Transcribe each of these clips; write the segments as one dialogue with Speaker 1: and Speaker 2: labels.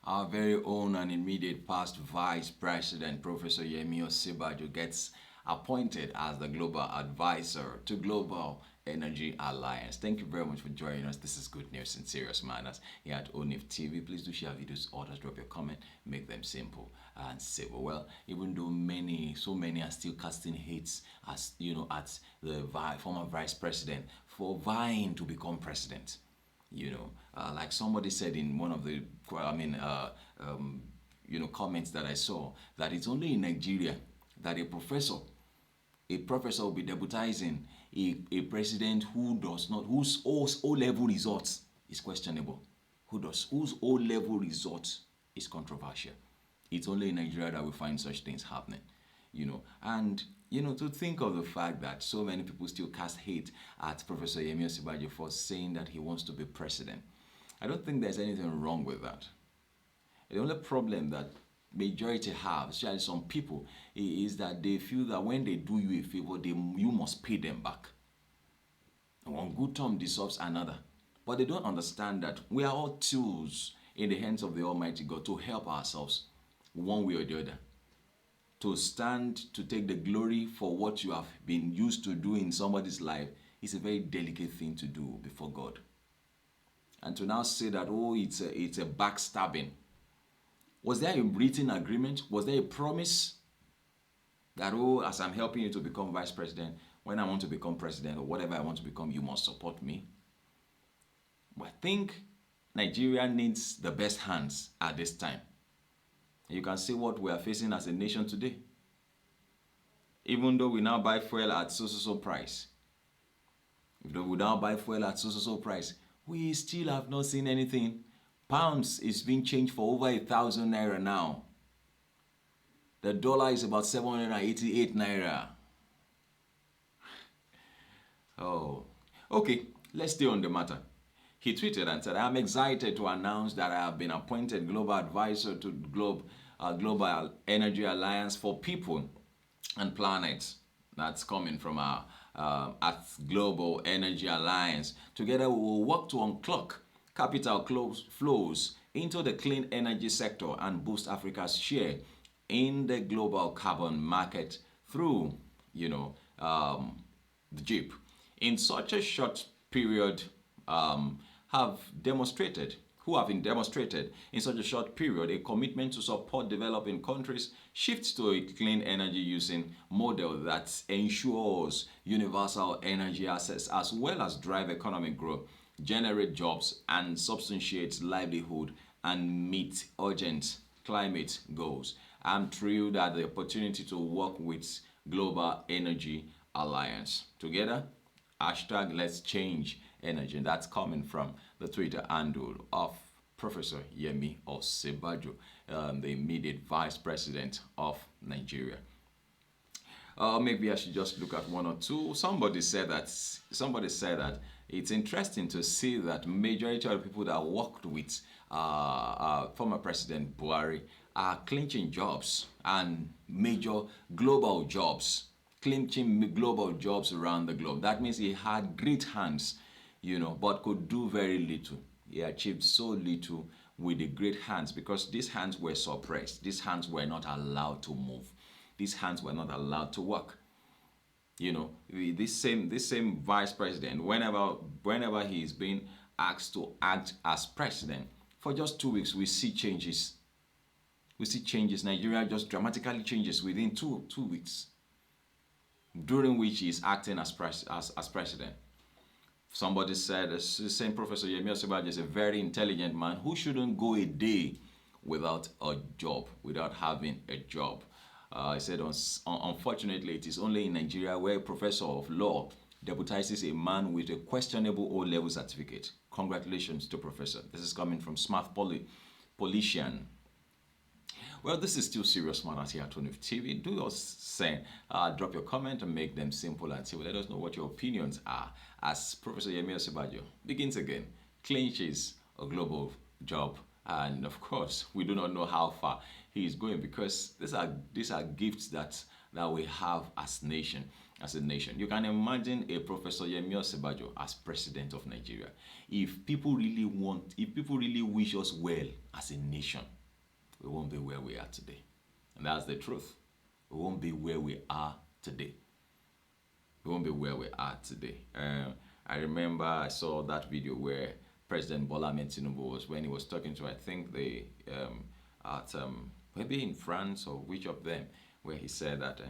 Speaker 1: our very own and immediate past Vice President, Professor Yemi Osinbajo, gets appointed as the Global Advisor to Global Energy Alliance. Thank you very much for joining us. This is good news in serious manners here at ONIF TV. Please do share videos, others drop your comment, make them simple and civil. Well, even though so many are still casting hates at the former Vice President for vying to become president. Like somebody said in one of the comments that I saw, that it's only in Nigeria that a professor will be deputizing a president whose O-level results is questionable, whose O-level results is controversial. It's only in Nigeria that we find such things happening. And to think of the fact that so many people still cast hate at Professor Yemi Osinbajo for saying that he wants to be president. I don't think there's anything wrong with that. The only problem that majority have, especially some people, is that they feel that when they do you a favor, you must pay them back. One good term deserves another. But they don't understand that we are all tools in the hands of the Almighty God to help ourselves one way or the other. To stand to take the glory for what you have been used to do in somebody's life is a very delicate thing to do before God. And to now say that, it's a backstabbing. Was there a written agreement? Was there a promise that, as I'm helping you to become vice president, when I want to become president or whatever I want to become, you must support me? But I think Nigeria needs the best hands at this time. You can see what we are facing as a nation today. Even though we now buy fuel at so price, we still have not seen anything. Pounds is being changed for over 1,000 naira now. The dollar is about 788 naira. Oh, okay, let's stay on the matter. He tweeted and said, "I'm excited to announce that I have been appointed Global Advisor to Global Energy Alliance for People and Planet." That's coming from our Global Energy Alliance. Together we will work to uncloak capital flows into the clean energy sector and boost Africa's share in the global carbon market through, the JIP. In such a short period, who have demonstrated in such a short period a commitment to support developing countries shift to a clean energy using model that ensures universal energy access as well as drive economic growth, generate jobs and substantiate livelihood and meet urgent climate goals. I'm thrilled at the opportunity to work with Global Energy Alliance. Together, #Let's Change Energy. That's coming from the Twitter handle of Professor Yemi Osinbajo, the immediate Vice President of Nigeria. Maybe I should just look at one or two. Somebody said that it's interesting to see that majority of the people that worked with former President Buhari are clinching jobs and major global jobs, clinching global jobs around the globe. That means he had great hands, but could do very little. He achieved so little with the great hands because these hands were suppressed. These hands were not allowed to move. These hands were not allowed to work. This same vice president, whenever he is being asked to act as president, for just 2 weeks, we see changes. Nigeria just dramatically changes within two weeks, during which he is acting as president. Somebody said the same Professor Yemi Osinbajo is a very intelligent man who shouldn't go a day without a job, without having a job. He said, unfortunately, it is only in Nigeria where a professor of law deputizes a man with a questionable O-level certificate. Congratulations to Professor. This is coming from Smart Politician. Well, this is still serious matters here at ONIF TV. Do drop your comment and make them simple and simple. Let us know what your opinions are as Professor Yemi Osinbajo begins again, clinches a global job, and of course, we do not know how far he is going because these are gifts that we have as nation. as a nation. You can imagine a Professor Yemi Osinbajo as president of Nigeria. If people really wish us well as a nation, we won't be where we are today. And that's the truth. We won't be where we are today. We won't be where we are today. I remember I saw that video where President Bola Ahmed Tinubu was, when he was talking to, I think maybe in France or which of them, where he said that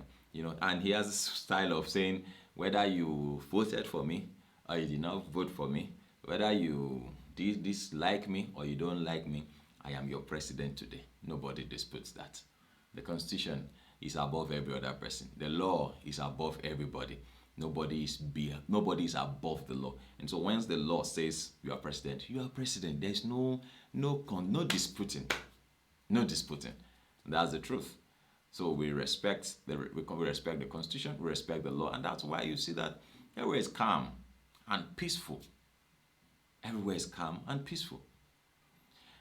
Speaker 1: and he has a style of saying, whether you voted for me or you did not vote for me, whether you dislike me or you don't like me, I am your president today. Nobody disputes that. The Constitution is above every other person. The law is above everybody. Nobody is above the law. And so once the law says you are president, you are president. There's no disputing. No disputing. And that's the truth. So we respect the Constitution, we respect the law, and that's why you see that everywhere is calm and peaceful. Everywhere is calm and peaceful.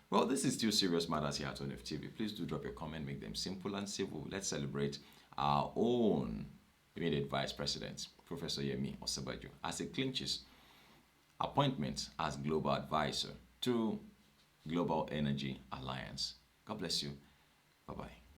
Speaker 1: Well, this is still Serious Matters here at ONIF TV. Please do drop your comment, make them simple and civil. Let's celebrate our own immediate Vice President, Professor Yemi Osinbajo, as he clinches appointment as Global Advisor to Global Energy Alliance. God bless you. Bye-bye.